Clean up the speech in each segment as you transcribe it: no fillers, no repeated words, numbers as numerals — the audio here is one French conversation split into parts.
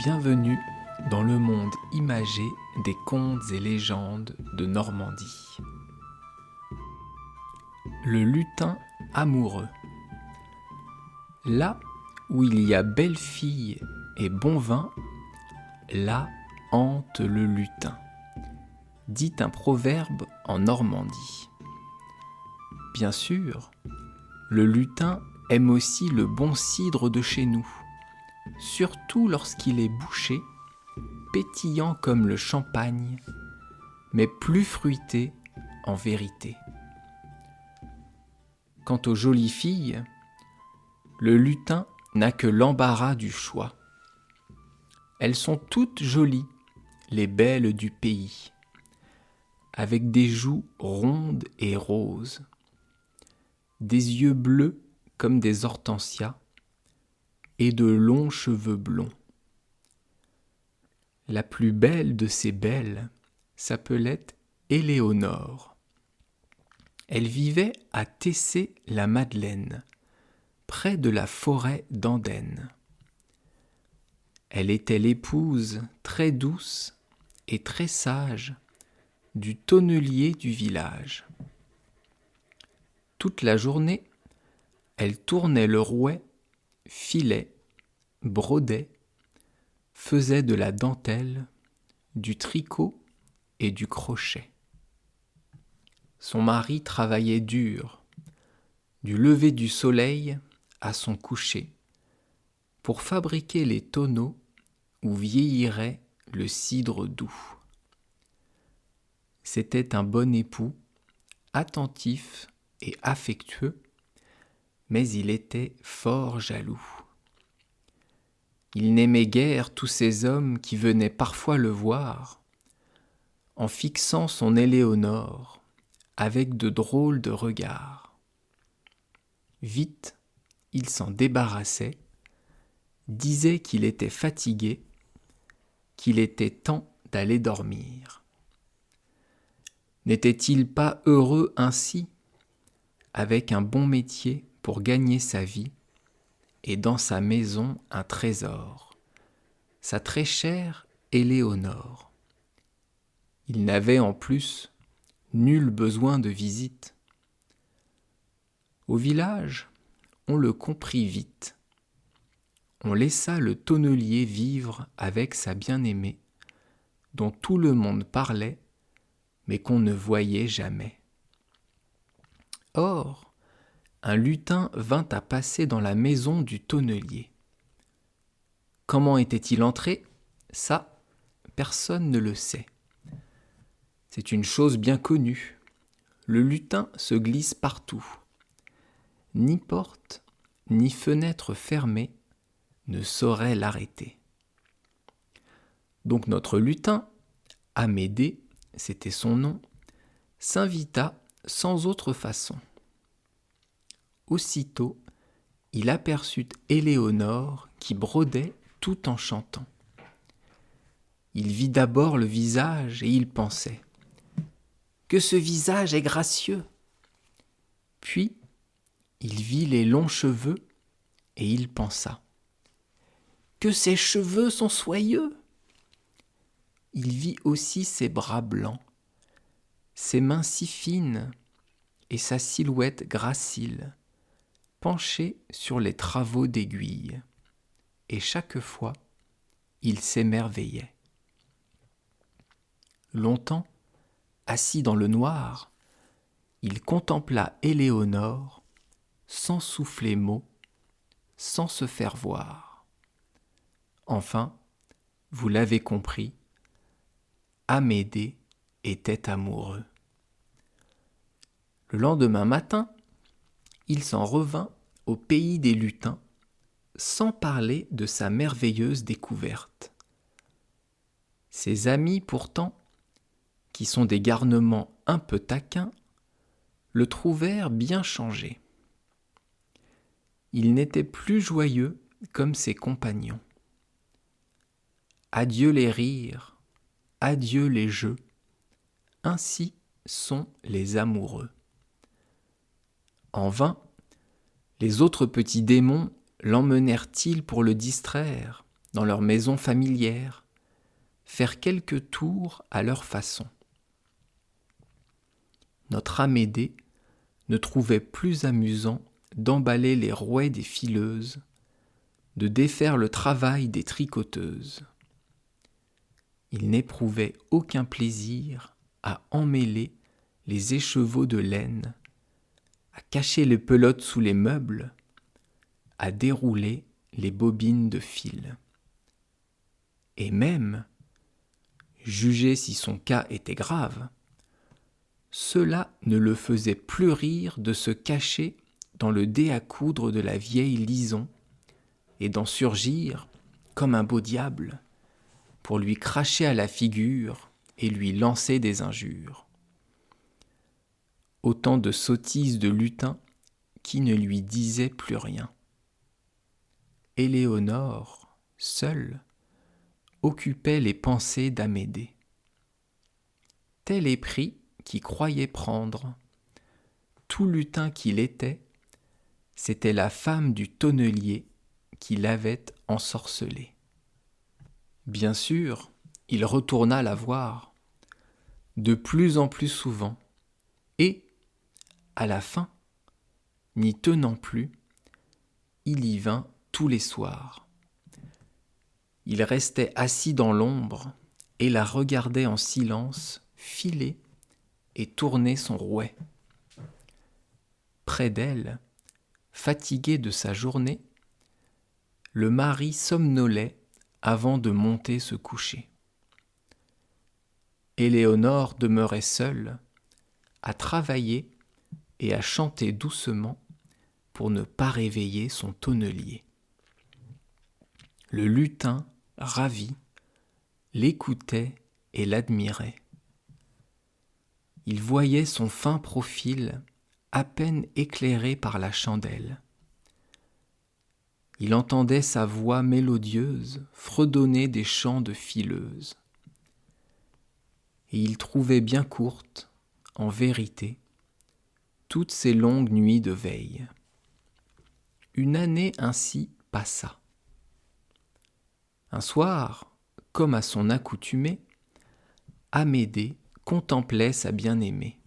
Bienvenue dans le monde imagé des contes et légendes de Normandie. Le lutin amoureux. Là où il y a belle fille et bon vin, là hante le lutin, dit un proverbe en Normandie. Bien sûr, le lutin aime aussi le bon cidre de chez nous, surtout lorsqu'il est bouché, pétillant comme le champagne, mais plus fruité en vérité. Quant aux jolies filles, le lutin n'a que l'embarras du choix. Elles sont toutes jolies, les belles du pays, avec des joues rondes et roses, des yeux bleus comme des hortensias et de longs cheveux blonds. La plus belle de ces belles s'appelait Éléonore. Elle vivait à Tessé-la-Madeleine, près de la forêt d'Andenne. Elle était l'épouse très douce et très sage du tonnelier du village. Toute la journée, elle tournait le rouet, filait, brodait, faisait de la dentelle, du tricot et du crochet. Son mari travaillait dur, du lever du soleil à son coucher, pour fabriquer les tonneaux où vieillirait le cidre doux. C'était un bon époux, attentif et affectueux, mais il était fort jaloux. Il n'aimait guère tous ces hommes qui venaient parfois le voir, en fixant son Éléonore avec de drôles de regards. Vite, il s'en débarrassait, disait qu'il était fatigué, qu'il était temps d'aller dormir. N'était-il pas heureux ainsi, avec un bon métier pour gagner sa vie, et dans sa maison un trésor, sa très chère Éléonore. Il n'avait en plus nul besoin de visite. Au village, on le comprit vite. On laissa le tonnelier vivre avec sa bien-aimée, dont tout le monde parlait, mais qu'on ne voyait jamais. Or, un lutin vint à passer dans la maison du tonnelier. Comment était-il entré ? Ça, personne ne le sait. C'est une chose bien connue. Le lutin se glisse partout. Ni porte, ni fenêtre fermée ne saurait l'arrêter. Donc notre lutin, Amédée, c'était son nom, s'invita sans autre façon. Aussitôt, il aperçut Éléonore qui brodait tout en chantant. Il vit d'abord le visage et il pensait « Que ce visage est gracieux !» Puis, il vit les longs cheveux et il pensa « Que ses cheveux sont soyeux !» Il vit aussi ses bras blancs, ses mains si fines et sa silhouette gracile, penchée sur les travaux d'aiguille, et chaque fois, il s'émerveillait. Longtemps, assis dans le noir, il contempla Éléonore sans souffler mot, sans se faire voir. Enfin, vous l'avez compris, Amédée était amoureux. Le lendemain matin, il s'en revint au pays des lutins, sans parler de sa merveilleuse découverte. Ses amis pourtant, qui sont des garnements un peu taquins, le trouvèrent bien changé. Il n'était plus joyeux comme ses compagnons. Adieu les rires, adieu les jeux, ainsi sont les amoureux. En vain, les autres petits démons l'emmenèrent-ils pour le distraire dans leur maison familière, faire quelques tours à leur façon. Notre Amédée ne trouvait plus amusant d'emballer les rouets des fileuses, de défaire le travail des tricoteuses. Il n'éprouvait aucun plaisir à emmêler les écheveaux de laine, à cacher les pelotes sous les meubles, à dérouler les bobines de fil. Et même, jugez si son cas était grave, cela ne le faisait plus rire de se cacher dans le dé à coudre de la vieille Lison et d'en surgir, comme un beau diable, pour lui cracher à la figure et lui lancer des injures. Autant de sottises de lutin qui ne lui disaient plus rien. Éléonore, seule, occupait les pensées d'Amédée. Tel épris qui croyait prendre. Tout lutin qu'il était, c'était la femme du tonnelier qui l'avait ensorcelé. Bien sûr, il retourna la voir, de plus en plus souvent, et, à la fin, n'y tenant plus, il y vint tous les soirs. Il restait assis dans l'ombre et la regardait en silence filer et tourner son rouet. Près d'elle, fatigué de sa journée, le mari somnolait avant de monter se coucher. Éléonore demeurait seule, à travailler et à chanter doucement pour ne pas réveiller son tonnelier. Le lutin, ravi, l'écoutait et l'admirait. Il voyait son fin profil à peine éclairé par la chandelle. Il entendait sa voix mélodieuse fredonner des chants de fileuse. Et il trouvait bien courtes, en vérité, toutes ces longues nuits de veille. Une année ainsi passa. Un soir, comme à son accoutumée, Amédée contemplait sa bien-aimée.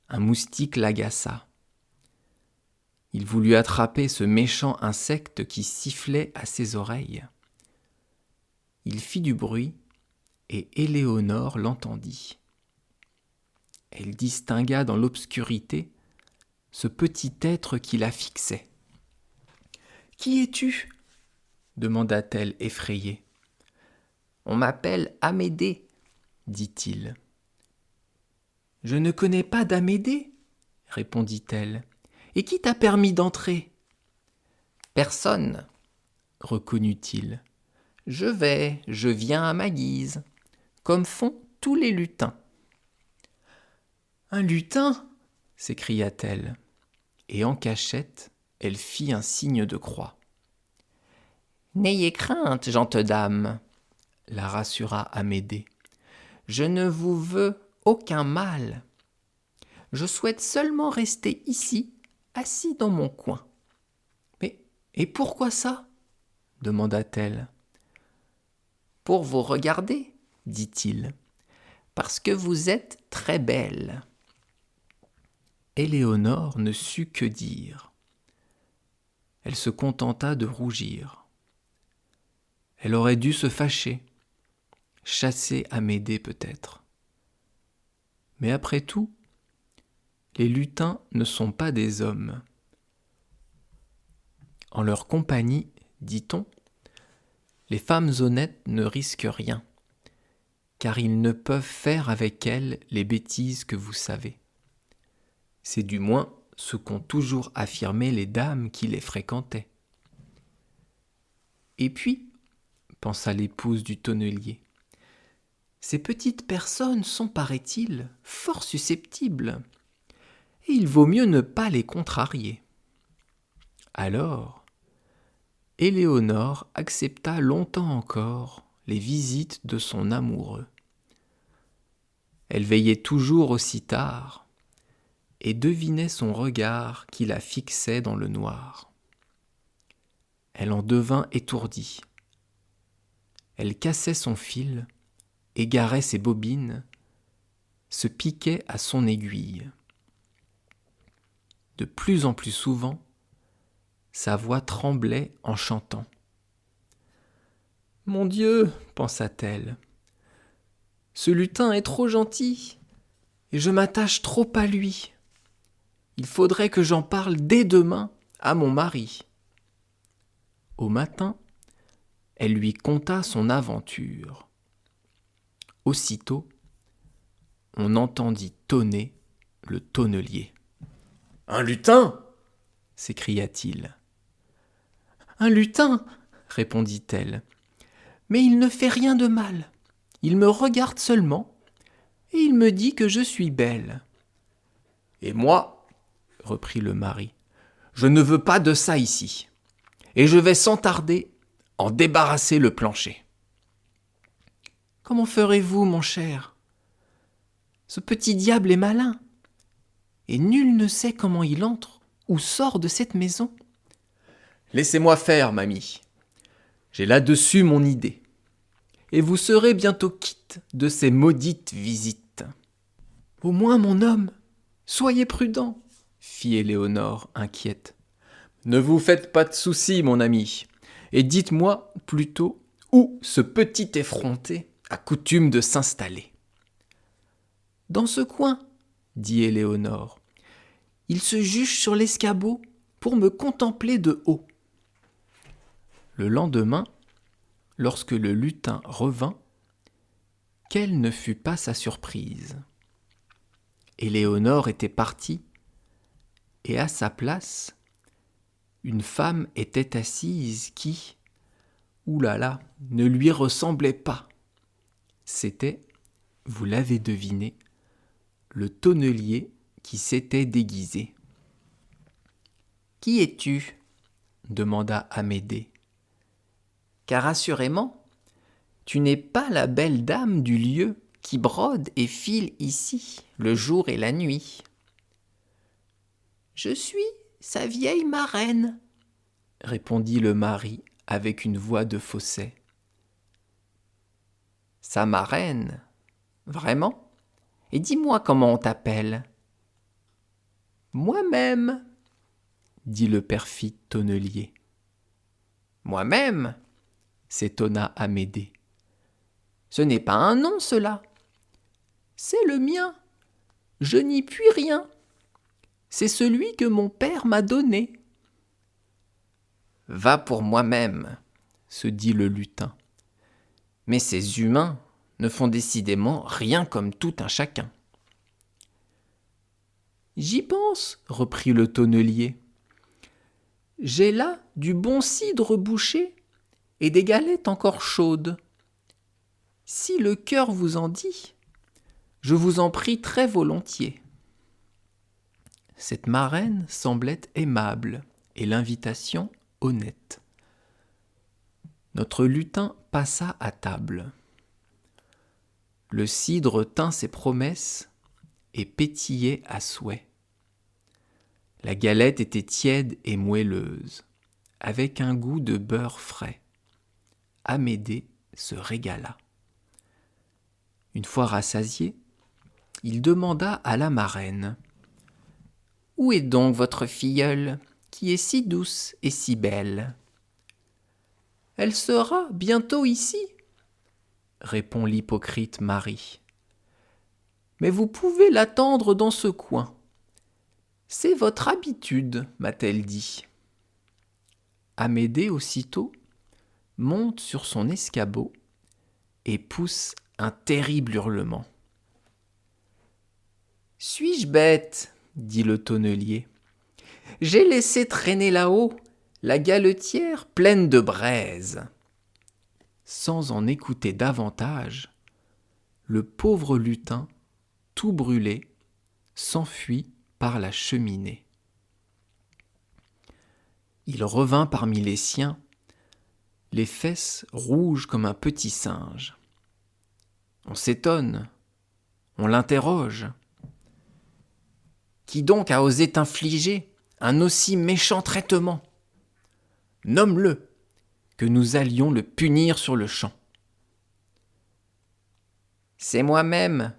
Un moustique l'agaça. Il voulut attraper ce méchant insecte qui sifflait à ses oreilles. Il fit du bruit et Éléonore l'entendit. Elle distingua dans l'obscurité ce petit être qui la fixait. « Qui es-tu » demanda-t-elle effrayée. « On m'appelle Amédée, » dit-il. « Je ne connais pas d'Amédée, » répondit-elle. « Et qui t'a permis d'entrer ?»« Personne, » reconnut-il. « Je viens à ma guise, comme font tous les lutins. »« Un lutin » s'écria-t-elle, et en cachette, elle fit un signe de croix. « N'ayez crainte, gentes dames, » la rassura Amédée. « Je ne vous veux aucun mal. Je souhaite seulement rester ici, assis dans mon coin. »« Mais et pourquoi ça ?» demanda-t-elle. « Pour vous regarder, » dit-il, « parce que vous êtes très belle. » Éléonore ne sut que dire. Elle se contenta de rougir. Elle aurait dû se fâcher, chasser Amédée peut-être. Mais après tout, les lutins ne sont pas des hommes. En leur compagnie, dit-on, les femmes honnêtes ne risquent rien, car ils ne peuvent faire avec elles les bêtises que vous savez. C'est du moins ce qu'ont toujours affirmé les dames qui les fréquentaient. Et puis, pensa l'épouse du tonnelier, ces petites personnes sont, paraît-il, fort susceptibles, et il vaut mieux ne pas les contrarier. Alors, Éléonore accepta longtemps encore les visites de son amoureux. Elle veillait toujours aussi tard et devinait son regard qui la fixait dans le noir. elle en devint étourdie. Elle cassait son fil, égarait ses bobines, se piquait à son aiguille. De plus en plus souvent, sa voix tremblait en chantant. « Mon Dieu, pensa-t-elle, ce lutin est trop gentil et je m'attache trop à lui. Il faudrait que j'en parle dès demain à mon mari. » Au matin, elle lui conta son aventure. Aussitôt, on entendit tonner le tonnelier. « Un lutin !» s'écria-t-il. « Un lutin !» répondit-elle. « Mais il ne fait rien de mal. Il me regarde seulement et il me dit que je suis belle. »« Et moi, reprit le mari, je ne veux pas de ça ici, et je vais sans tarder en débarrasser le plancher. »« Comment ferez-vous, mon cher ? Ce petit diable est malin, et nul ne sait comment il entre ou sort de cette maison. »« Laissez-moi faire, mamie. J'ai là-dessus mon idée, et vous serez bientôt quitte de ces maudites visites. »« Au moins, mon homme, soyez prudent, » fit Éléonore, inquiète. « Ne vous faites pas de soucis, mon ami, et dites-moi plutôt où ce petit effronté a coutume de s'installer. »« Dans ce coin, » dit Éléonore. « Il se juche sur l'escabeau pour me contempler de haut. » Le lendemain, lorsque le lutin revint, quelle ne fut pas sa surprise ? Éléonore était partie, et à sa place, une femme était assise qui, oulala, ne lui ressemblait pas. C'était, vous l'avez deviné, le tonnelier qui s'était déguisé. « Qui es-tu ? » demanda Amédée. « Car assurément, tu n'es pas la belle dame du lieu qui brode et file ici le jour et la nuit. »« Je suis sa vieille marraine, » répondit le mari avec une voix de fausset. « Sa marraine ? Vraiment ? Et dis-moi comment on t'appelle. »« Moi-même, » dit le perfide tonnelier. « Moi-même » s'étonna Amédée. « Ce n'est pas un nom, cela. C'est le mien. Je n'y puis rien. C'est celui que mon père m'a donné. »« Va pour moi-même, » se dit le lutin. « Mais ces humains ne font décidément rien comme tout un chacun. »« J'y pense, » reprit le tonnelier. « J'ai là du bon cidre bouché et des galettes encore chaudes. Si le cœur vous en dit, je vous en prie très volontiers. » Cette marraine semblait aimable et l'invitation honnête. Notre lutin passa à table. Le cidre tint ses promesses et pétillait à souhait. La galette était tiède et moelleuse, avec un goût de beurre frais. Amédée se régala. Une fois rassasié, il demanda à la marraine : « Où est donc votre filleule, qui est si douce et si belle ? » ?»« Elle sera bientôt ici, » répond l'hypocrite mari. « Mais vous pouvez l'attendre dans ce coin. C'est votre habitude, m'a-t-elle dit. » Amédée aussitôt monte sur son escabeau et pousse un terrible hurlement. « Suis-je bête ? » dit le tonnelier. « J'ai laissé traîner là-haut la galetière pleine de braise. » Sans en écouter davantage, le pauvre lutin, tout brûlé, s'enfuit par la cheminée. Il revint parmi les siens, les fesses rouges comme un petit singe. On s'étonne, on l'interroge. « Qui donc a osé t'infliger un aussi méchant traitement ? Nomme-le, que nous allions le punir sur le champ. « C'est moi-même,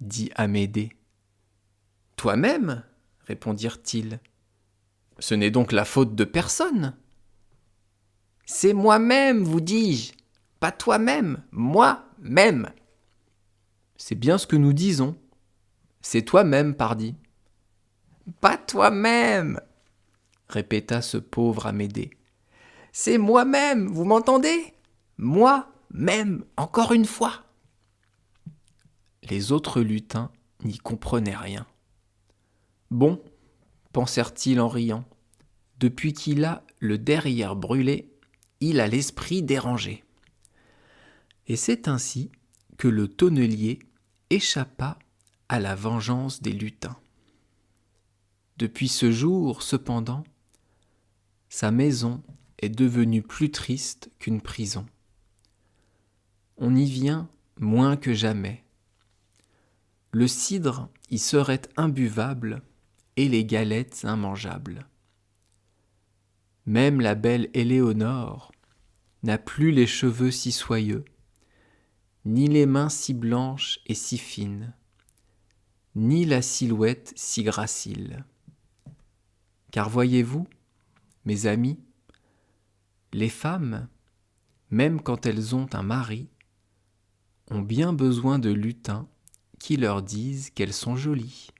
dit Amédée. « Toi-même, répondirent-ils. Ce n'est donc la faute de personne. C'est moi-même, vous dis-je, pas toi-même, moi-même. C'est bien ce que nous disons. C'est toi-même, pardi. Pas toi-même, répéta ce pauvre Amédée. C'est moi-même, vous m'entendez? Moi-même, encore une fois. Les autres lutins n'y comprenaient rien. Bon, pensèrent-ils en riant, depuis qu'il a le derrière brûlé, il a l'esprit dérangé. Et c'est ainsi que le tonnelier échappa à la vengeance des lutins. Depuis ce jour, cependant, sa maison est devenue plus triste qu'une prison. On y vient moins que jamais. Le cidre y serait imbuvable et les galettes immangeables. Même la belle Éléonore n'a plus les cheveux si soyeux, ni les mains si blanches et si fines, ni la silhouette si gracile. Car voyez-vous, mes amis, les femmes, même quand elles ont un mari, ont bien besoin de lutins qui leur disent qu'elles sont jolies.